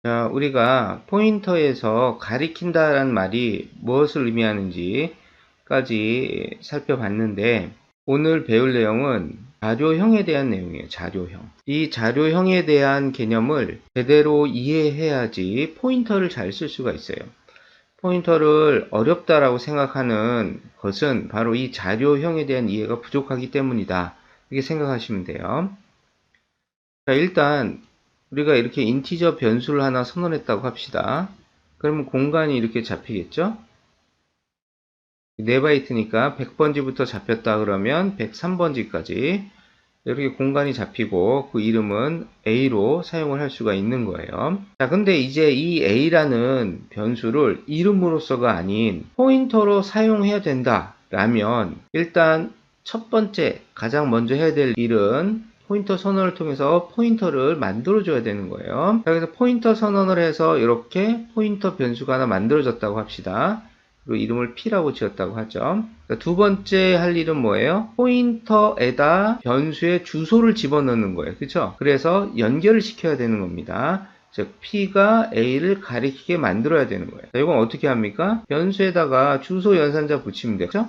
자, 우리가 포인터에서 가리킨다라는 말이 무엇을 의미하는지까지 살펴봤는데, 오늘 배울 내용은 자료형에 대한 내용이에요. 자료형. 이 자료형에 대한 개념을 제대로 이해해야지 포인터를 잘 쓸 수가 있어요. 포인터를 어렵다라고 생각하는 것은 바로 이 자료형에 대한 이해가 부족하기 때문이다. 이렇게 생각하시면 돼요. 자, 일단 우리가 이렇게 인티저 변수를 하나 선언했다고 합시다. 그러면 공간이 이렇게 잡히겠죠? 4바이트니까 100번지부터 잡혔다 그러면 103번지까지 이렇게 공간이 잡히고 그 이름은 A로 사용을 할 수가 있는 거예요. 자, 근데 이제 이 A라는 변수를 이름으로서가 아닌 포인터로 사용해야 된다 라면 일단 첫 번째 가장 먼저 해야 될 일은 포인터 선언을 통해서 포인터를 만들어줘야 되는 거예요. 자, 그래서 포인터 선언을 해서 이렇게 포인터 변수가 하나 만들어졌다고 합시다. 그리고 이름을 P라고 지었다고 하죠. 두 번째 할 일은 뭐예요? 포인터에다 변수의 주소를 집어넣는 거예요. 그렇죠? 그래서 연결을 시켜야 되는 겁니다. 즉 P가 A를 가리키게 만들어야 되는 거예요. 자, 이건 어떻게 합니까? 변수에다가 주소 연산자 붙이면 되죠?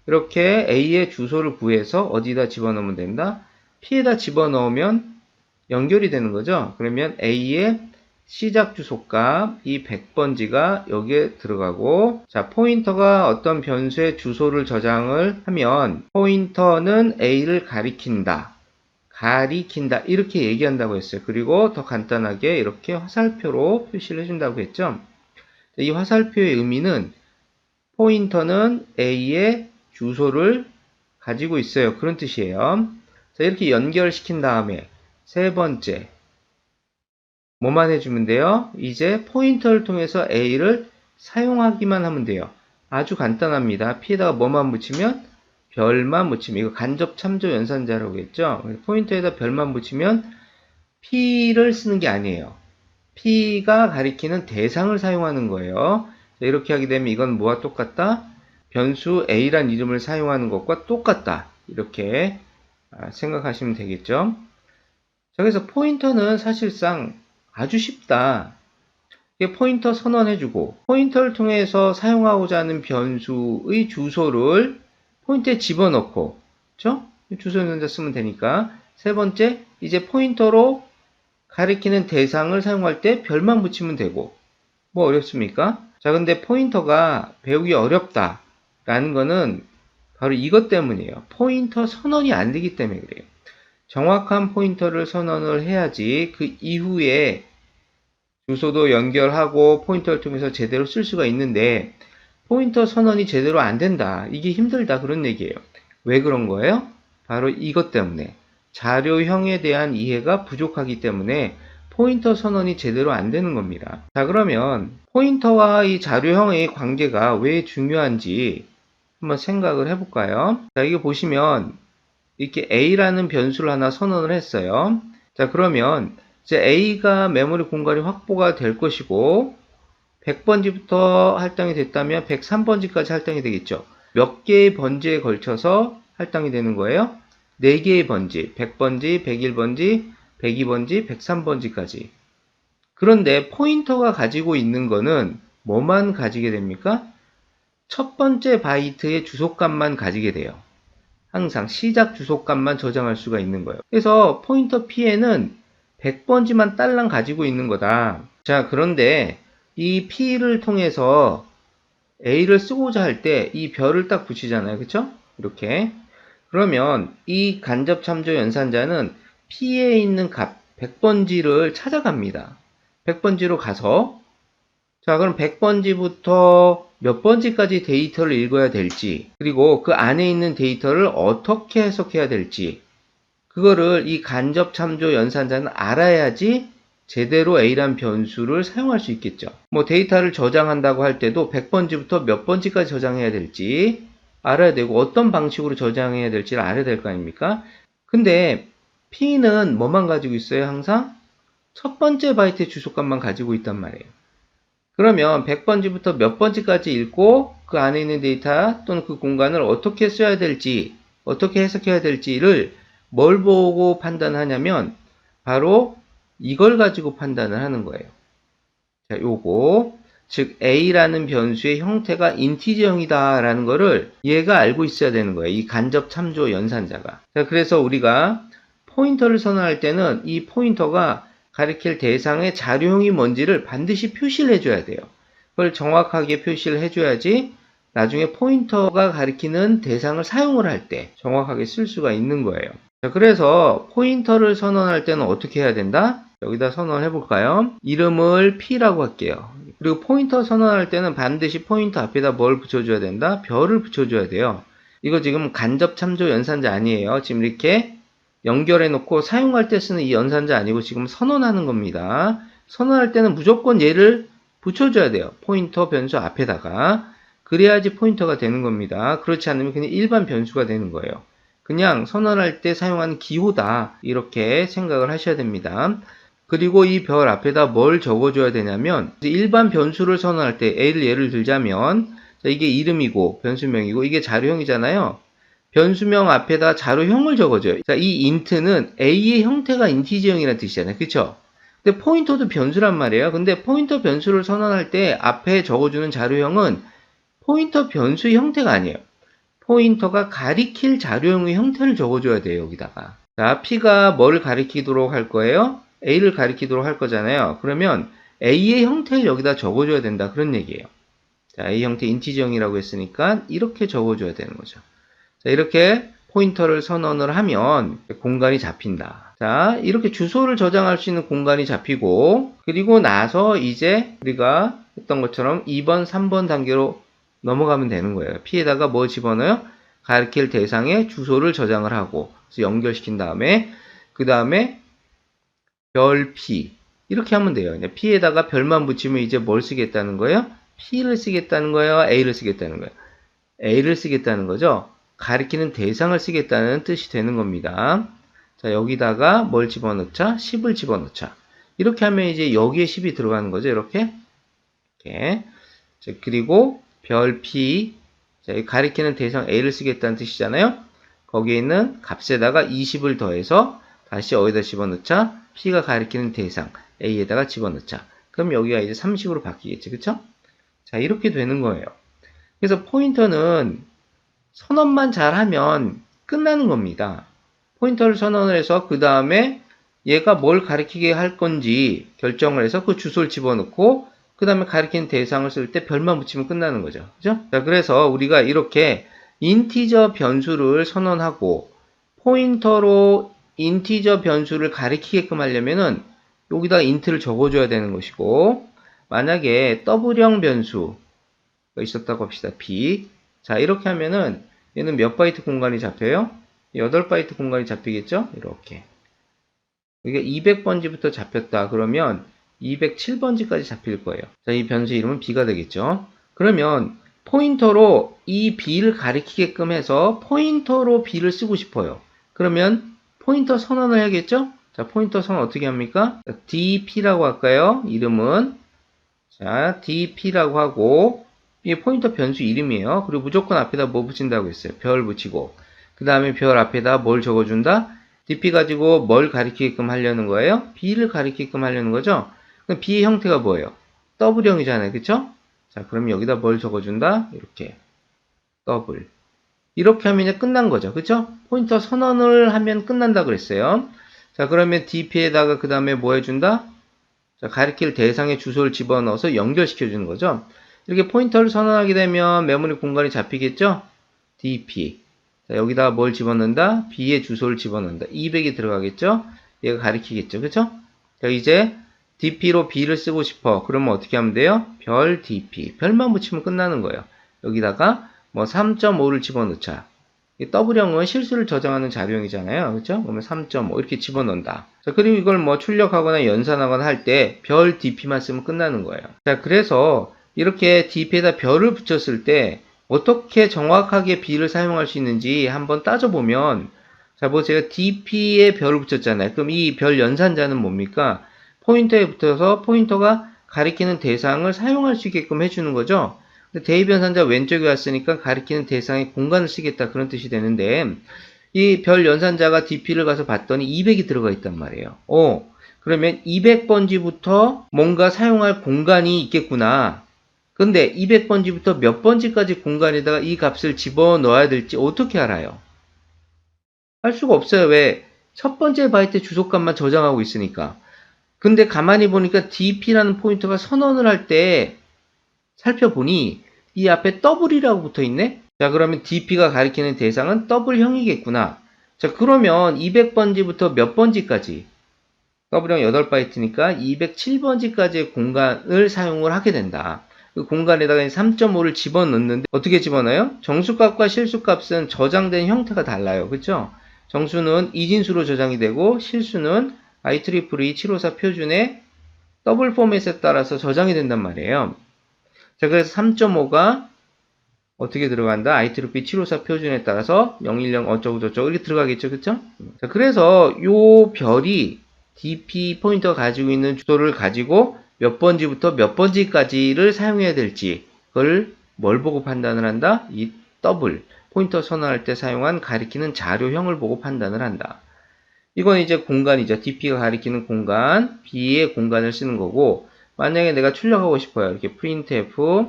이렇게 A의 주소를 구해서 어디다 집어넣으면 된다? P에다 집어넣으면 연결이 되는 거죠. 그러면 A의 시작 주소값 이 100번지가 여기에 들어가고, 자, 포인터가 어떤 변수의 주소를 저장을 하면 포인터는 A를 가리킨다 이렇게 얘기한다고 했어요. 그리고 더 간단하게 이렇게 화살표로 표시를 해준다고 했죠. 이 화살표의 의미는 포인터는 A의 주소를 가지고 있어요. 그런 뜻이에요. 자, 이렇게 연결시킨 다음에 세 번째 뭐만 해주면 돼요? 이제 포인터를 통해서 A를 사용하기만 하면 돼요. 아주 간단합니다. P에다가 뭐만 붙이면? 별만 붙이면, 이거 간접 참조 연산자라고 했죠? 포인터에다 별만 붙이면 P를 쓰는 게 아니에요. P가 가리키는 대상을 사용하는 거예요. 자, 이렇게 하게 되면 이건 뭐와 똑같다? 변수 A란 이름을 사용하는 것과 똑같다. 이렇게 생각하시면 되겠죠? 자, 그래서 포인터는 사실상 아주 쉽다. 포인터 선언해주고 포인터를 통해서 사용하고자 하는 변수의 주소를 포인터에 집어넣고, 그렇죠? 주소 연산자 쓰면 되니까. 세 번째, 이제 포인터로 가리키는 대상을 사용할 때 별만 붙이면 되고, 뭐 어렵습니까? 자, 근데 포인터가 배우기 어렵다라는 거는 바로 이것 때문이에요. 포인터 선언이 안 되기 때문에 그래요. 정확한 포인터를 선언을 해야지 그 이후에 주소도 연결하고 포인터를 통해서 제대로 쓸 수가 있는데, 포인터 선언이 제대로 안 된다. 이게 힘들다. 그런 얘기예요. 왜 그런 거예요? 바로 이것 때문에. 자료형에 대한 이해가 부족하기 때문에 포인터 선언이 제대로 안 되는 겁니다. 자, 그러면 포인터와 이 자료형의 관계가 왜 중요한지 한번 생각을 해볼까요? 자, 이거 보시면 이렇게 A라는 변수를 하나 선언을 했어요. 자, 그러면 이제 A가 메모리 공간이 확보가 될 것이고 100번지부터 할당이 됐다면 103번지까지 할당이 되겠죠. 몇 개의 번지에 걸쳐서 할당이 되는 거예요? 4개의 번지, 100번지, 101번지, 102번지, 103번지까지. 그런데 포인터가 가지고 있는 거는 뭐만 가지게 됩니까? 첫 번째 바이트의 주소값만 가지게 돼요. 항상 시작 주소값만 저장할 수가 있는 거예요. 그래서 포인터 P에는 100번지만 딸랑 가지고 있는 거다. 자, 그런데 이 P를 통해서 A를 쓰고자 할 때 이 별을 딱 붙이잖아요. 그쵸? 이렇게. 그러면 이 간접 참조 연산자는 P에 있는 값 100번지를 찾아갑니다. 100번지로 가서, 자, 그럼 100번지부터 몇 번지까지 데이터를 읽어야 될지, 그리고 그 안에 있는 데이터를 어떻게 해석해야 될지, 그거를 이 간접 참조 연산자는 알아야지 제대로 A란 변수를 사용할 수 있겠죠. 뭐 데이터를 저장한다고 할 때도 100번지부터 몇 번지까지 저장해야 될지 알아야 되고, 어떤 방식으로 저장해야 될지를 알아야 될 거 아닙니까? 근데 P는 뭐만 가지고 있어요? 항상 첫 번째 바이트의 주소값만 가지고 있단 말이에요. 그러면 100번지부터 몇 번지까지 읽고 그 안에 있는 데이터 또는 그 공간을 어떻게 써야 될지, 어떻게 해석해야 될지를 뭘 보고 판단하냐면 바로 이걸 가지고 판단을 하는 거예요. 자, 요거. 즉, a라는 변수의 형태가 인티저형이다라는 거를 얘가 알고 있어야 되는 거예요. 이 간접 참조 연산자가. 자, 그래서 우리가 포인터를 선언할 때는 이 포인터가 가리킬 대상의 자료형이 뭔지를 반드시 표시를 해줘야 돼요. 그걸 정확하게 표시를 해줘야지 나중에 포인터가 가리키는 대상을 사용을 할 때 정확하게 쓸 수가 있는 거예요. 자, 그래서 포인터를 선언할 때는 어떻게 해야 된다? 여기다 선언해 볼까요? 이름을 P라고 할게요. 그리고 포인터 선언할 때는 반드시 포인터 앞에다 뭘 붙여줘야 된다? 별을 붙여줘야 돼요. 이거 지금 간접 참조 연산자 아니에요. 지금 이렇게 연결해 놓고 사용할 때 쓰는 이 연산자 아니고 지금 선언하는 겁니다. 선언할 때는 무조건 얘를 붙여줘야 돼요. 포인터 변수 앞에다가. 그래야지 포인터가 되는 겁니다. 그렇지 않으면 그냥 일반 변수가 되는 거예요. 그냥 선언할 때 사용하는 기호다. 이렇게 생각을 하셔야 됩니다. 그리고 이 별 앞에다 뭘 적어줘야 되냐면 일반 변수를 선언할 때 A를 예를 들자면 이게 이름이고 변수명이고 이게 자료형이잖아요. 변수명 앞에다 자료형을 적어줘요. 자, 이 int는 A의 형태가 인티저형이라는 뜻이잖아요. 그쵸? 근데 포인터도 변수란 말이에요. 근데 포인터 변수를 선언할 때 앞에 적어주는 자료형은 포인터 변수의 형태가 아니에요. 포인터가 가리킬 자료형의 형태를 적어줘야 돼요. 여기다가. 자, P가 뭘 가리키도록 할 거예요? A를 가리키도록 할 거잖아요. 그러면 A의 형태를 여기다 적어줘야 된다. 그런 얘기예요. 자, A 형태 인티저형이라고 했으니까 이렇게 적어줘야 되는 거죠. 자, 이렇게 포인터를 선언을 하면 공간이 잡힌다. 자, 이렇게 주소를 저장할 수 있는 공간이 잡히고 그리고 나서 이제 우리가 했던 것처럼 2번, 3번 단계로 넘어가면 되는 거예요. P에다가 뭐 집어넣어요? 가리킬 대상에 주소를 저장을 하고 그래서 연결시킨 다음에 그 다음에 별 P 이렇게 하면 돼요. P에다가 별만 붙이면 이제 뭘 쓰겠다는 거예요? P를 쓰겠다는 거예요? A를 쓰겠다는 거예요? A를 쓰겠다는 거죠. 가리키는 대상을 쓰겠다는 뜻이 되는 겁니다. 자, 여기다가 뭘 집어넣자? 10을 집어넣자. 이렇게 하면 이제 여기에 10이 들어가는 거죠. 이렇게. 자, 그리고 별 P. 자, 가리키는 대상 A를 쓰겠다는 뜻이잖아요. 거기에 있는 값에다가 20을 더해서 다시 어디다 집어넣자? P가 가리키는 대상 A에다가 집어넣자. 그럼 여기가 이제 30으로 바뀌겠지. 그쵸? 자, 이렇게 되는 거예요. 그래서 포인터는 선언만 잘하면 끝나는 겁니다. 포인터를 선언을 해서 그 다음에 얘가 뭘 가리키게 할 건지 결정을 해서 그 주소를 집어넣고 그 다음에 가리키는 대상을 쓸 때 별만 붙이면 끝나는 거죠. 그죠? 자, 그래서 우리가 이렇게 인티저 변수를 선언하고 포인터로 인티저 변수를 가리키게끔 하려면은 여기다가 int를 적어줘야 되는 것이고 만약에 더블형 변수가 있었다고 합시다. B. 자, 이렇게 하면은 얘는 몇 바이트 공간이 잡혀요? 8바이트 공간이 잡히겠죠? 이렇게. 이게 200번지부터 잡혔다. 그러면 207번지까지 잡힐 거예요. 자, 이 변수 이름은 B가 되겠죠? 그러면 포인터로 이 B를 가리키게끔 해서 포인터로 B를 쓰고 싶어요. 그러면 포인터 선언을 해야겠죠? 자, 포인터 선언 어떻게 합니까? DP라고 할까요? 이름은. 자, DP라고 하고 이게 포인터 변수 이름이에요. 그리고 무조건 앞에다 뭐 붙인다고 했어요? 별 붙이고. 그 다음에 별 앞에다 뭘 적어준다? DP 가지고 뭘 가리키게끔 하려는 거예요? B를 가리키게끔 하려는 거죠? 그럼 B의 형태가 뭐예요? 더블형이잖아요. 그쵸? 자, 그럼 여기다 뭘 적어준다? 이렇게. 더블. 이렇게 하면 이제 끝난 거죠. 그쵸? 포인터 선언을 하면 끝난다 그랬어요. 자, 그러면 DP에다가 그 다음에 뭐 해준다? 자, 가리킬 대상의 주소를 집어넣어서 연결시켜주는 거죠. 이렇게 포인터를 선언하게 되면 메모리 공간이 잡히겠죠? DP. 자, 여기다가 뭘 집어넣는다? B의 주소를 집어넣는다. 200이 들어가겠죠? 얘가 가리키겠죠. 그쵸? 자, 이제 DP로 B를 쓰고 싶어. 그러면 어떻게 하면 돼요? 별 DP. 별만 붙이면 끝나는 거예요. 여기다가 뭐 3.5를 집어넣자. 더블형은 실수를 저장하는 자료형이잖아요. 그렇죠? 그러면 3.5 이렇게 집어넣는다. 자, 그리고 이걸 뭐 출력하거나 연산하거나 할 때 별 DP만 쓰면 끝나는 거예요. 자, 그래서 이렇게 DP에다 별을 붙였을 때 어떻게 정확하게 B를 사용할 수 있는지 한번 따져보면 자, 뭐 제가 DP에 별을 붙였잖아요. 그럼 이 별 연산자는 뭡니까? 포인터에 붙어서 포인터가 가리키는 대상을 사용할 수 있게끔 해주는 거죠. 대입 연산자 왼쪽에 왔으니까 가리키는 대상의 공간을 쓰겠다 그런 뜻이 되는데 이 별 연산자가 DP를 가서 봤더니 200이 들어가 있단 말이에요. 그러면 200번지부터 뭔가 사용할 공간이 있겠구나. 근데 200번지부터 몇 번지까지 공간에다가 이 값을 집어넣어야 될지 어떻게 알아요? 할 수가 없어요. 왜? 첫 번째 바이트 주소값만 저장하고 있으니까. 근데 가만히 보니까 dp라는 포인터가 선언을 할 때 살펴보니 이 앞에 더블이라고 붙어 있네? 자, 그러면 dp가 가리키는 대상은 더블형이겠구나. 자, 그러면 200번지부터 몇 번지까지? 더블형 8바이트니까 207번지까지의 공간을 사용을 하게 된다. 그 공간에다가 3.5를 집어넣는데 어떻게 집어넣어요? 정수값과 실수값은 저장된 형태가 달라요. 그쵸? 정수는 이진수로 저장이 되고 실수는 IEEE 754 표준의 더블 포맷에 따라서 저장이 된단 말이에요. 자, 그래서 3.5가 어떻게 들어간다? IEEE 754 표준에 따라서 010 어쩌고저쩌고 이렇게 들어가겠죠. 그쵸? 자, 그래서 요 별이 DP 포인터가 가지고 있는 주소를 가지고 몇 번지부터 몇 번지까지를 사용해야 될지 그걸 뭘 보고 판단을 한다? 이 더블 포인터 선언할 때 사용한 가리키는 자료형을 보고 판단을 한다. 이건 이제 공간이죠. DP가 가리키는 공간, B의 공간을 쓰는 거고 만약에 내가 출력하고 싶어요. 이렇게 printf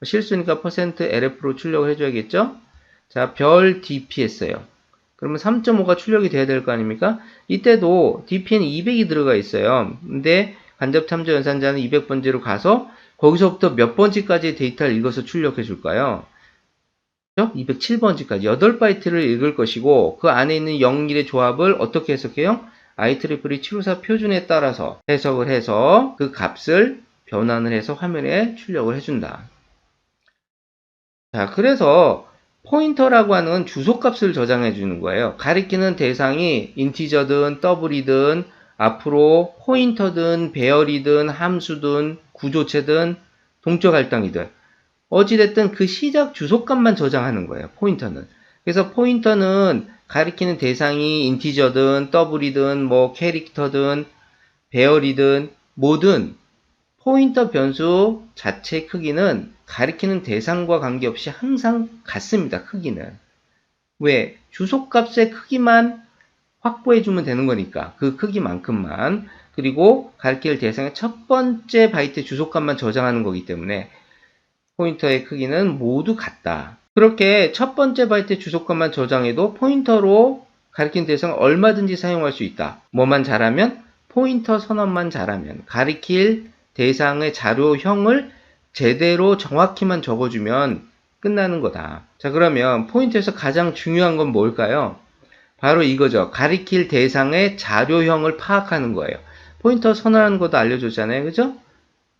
실수니까 %lf로 출력을 해줘야겠죠? 자, 별 DP 했어요. 그러면 3.5가 출력이 돼야 될 거 아닙니까? 이때도 DP에는 200이 들어가 있어요. 근데 간접 탐조 연산자는 200번지로 가서 거기서부터 몇 번지까지의 데이터를 읽어서 출력해 줄까요? 207번지까지 8바이트를 읽을 것이고 그 안에 있는 0, 1의 조합을 어떻게 해석해요? IEEE 754 표준에 따라서 해석을 해서 그 값을 변환을 해서 화면에 출력을 해준다. 자, 그래서 포인터라고 하는 건 주소값을 저장해 주는 거예요. 가리키는 대상이 인티저든 더블이든 앞으로 포인터든 배열이든 함수든 구조체든 동적 할당이든 어찌됐든 그 시작 주소값만 저장하는 거예요. 포인터는. 그래서 포인터는 가리키는 대상이 인티저든 더블이든 뭐 캐릭터든 배열이든 뭐든 포인터 변수 자체 크기는 가리키는 대상과 관계없이 항상 같습니다. 크기는. 왜? 주소값의 크기만 확보해주면 되는 거니까 그 크기만큼만. 그리고 가리킬 대상의 첫 번째 바이트 주소값만 저장하는 거기 때문에 포인터의 크기는 모두 같다. 그렇게 첫 번째 바이트 주소값만 저장해도 포인터로 가리킨 대상을 얼마든지 사용할 수 있다. 뭐만 잘하면? 포인터 선언만 잘하면 가리킬 대상의 자료형을 제대로 정확히만 적어주면 끝나는 거다. 자, 그러면 포인터에서 가장 중요한 건 뭘까요? 바로 이거죠. 가리킬 대상의 자료형을 파악하는 거예요. 포인터 선언하는 것도 알려줬잖아요. 그죠?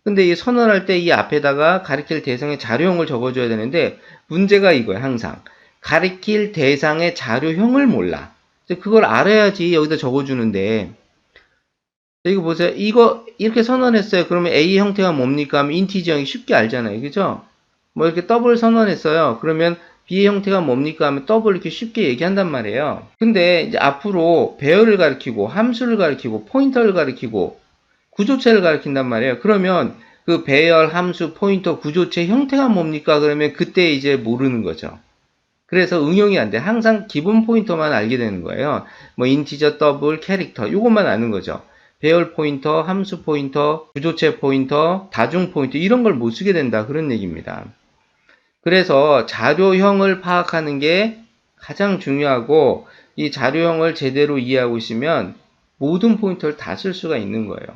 근데 이 선언할 때 이 앞에다가 가리킬 대상의 자료형을 적어줘야 되는데 문제가 이거예요. 항상. 가리킬 대상의 자료형을 몰라. 그걸 알아야지 여기다 적어주는데 이거 보세요. 이거 이렇게 선언했어요. 그러면 A 형태가 뭡니까? 하면 인티저형이 쉽게 알잖아요. 그죠? 뭐 이렇게 더블 선언했어요. 그러면 B의 형태가 뭡니까? 하면 더블 이렇게 쉽게 얘기한단 말이에요. 근데 이제 앞으로 배열을 가리키고 함수를 가리키고 포인터를 가리키고 구조체를 가리킨단 말이에요. 그러면 그 배열, 함수, 포인터, 구조체 형태가 뭡니까? 그러면 그때 이제 모르는 거죠. 그래서 응용이 안 돼. 항상 기본 포인터만 알게 되는 거예요. 뭐 인티저, 더블, 캐릭터 요것만 아는 거죠. 배열 포인터, 함수 포인터, 구조체 포인터, 다중 포인터 이런 걸 못 쓰게 된다. 그런 얘기입니다. 그래서 자료형을 파악하는 게 가장 중요하고 이 자료형을 제대로 이해하고 있으면 모든 포인터를 다 쓸 수가 있는 거예요.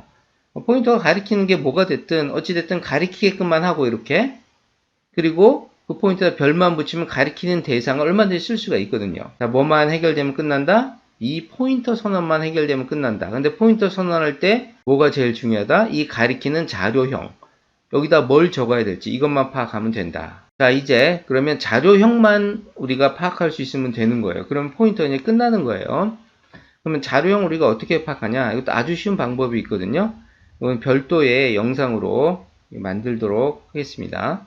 포인터가 가리키는 게 뭐가 됐든 어찌됐든 가리키게끔만 하고 이렇게 그리고 그 포인트에 별만 붙이면 가리키는 대상을 얼마든지 쓸 수가 있거든요. 자, 뭐만 해결되면 끝난다? 이 포인터 선언만 해결되면 끝난다. 근데 포인터 선언할 때 뭐가 제일 중요하다? 이 가리키는 자료형. 여기다 뭘 적어야 될지 이것만 파악하면 된다. 자, 이제 그러면 자료형만 우리가 파악할 수 있으면 되는 거예요. 그러면 포인터는 이제 끝나는 거예요. 그러면 자료형 우리가 어떻게 파악하냐? 이것도 아주 쉬운 방법이 있거든요. 이건 별도의 영상으로 만들도록 하겠습니다.